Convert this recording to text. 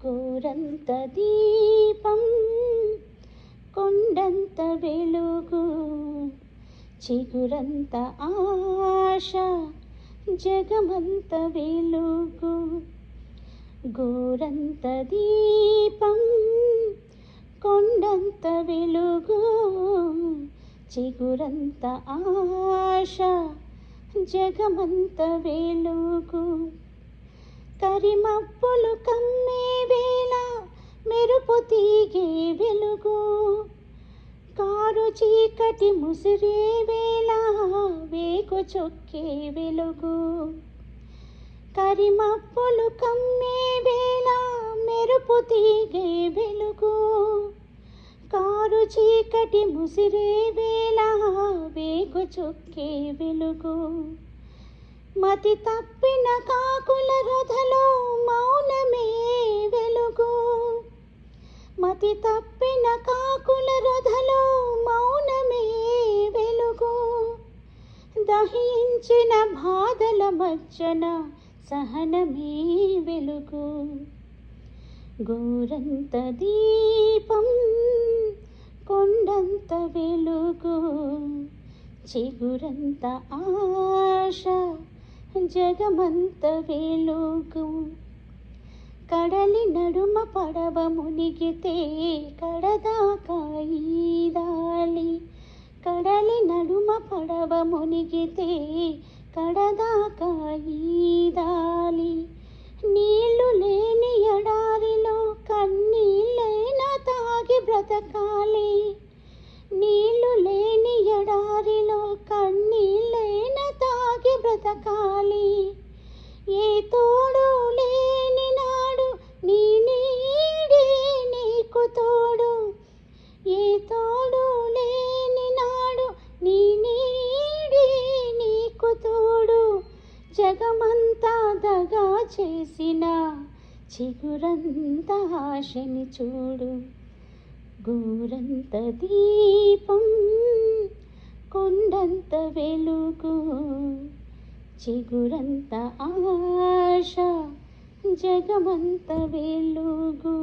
గోరంత దీపం కొండంత వెలుగు చిగురంత ఆశ జగమంత వెలుగు గోరంత దీపం కొండంత వెలుగు చిగురంత ఆశ జగమంత వెలుగు కరిమప్పులు కమ్మే వేళ మెరుపు తీగే వెలుగు కారు చీకటి ముసిరే వేళ వేగు చొక్కే వెలుగు కరిమప్పులు కమ్మే వేళ మెరుపు తీగే వెలుగు కారు చీకటి ముసిరే వేళ వేగు చొక్కే వెలుగు మతి తప్పిన కాకుల రథలో మౌనమే వెలుగు మతి తప్పిన కాకుల రథలో మౌనమే వెలుగు దహించిన బాధల మధ్యన సహనమే వెలుగు గోరంత దీపం కొండంత వెలుగు చిగురంత ఆశ జగమంత వెలుగు కడలి నడుమ పడవ మునిగితే కడదాకా ఈదాలి కడలి నడుమ పడవ మునిగితే కడదాకా ఈదాలి నీళ్లు లేని ఎడారిలో కన్నీళ్ళైనా తాగి బ్రతకాలి నీళ్లు లేని ఎడారిలో కన్నీళ్ళైనా తాగి బ్రతకాలి ఏ తోడు లేని నాడు నీ నీడే నీకు తోడు ఏ తోడు లేని నాడు నీ నీడే నీకు తోడు జగమంతా దగా చేసిన చిగురంత ఆశని చూడు గోరంత దీపం కొండంత వెలుగు చిగురంత ఆశ జగమంత వెలుగు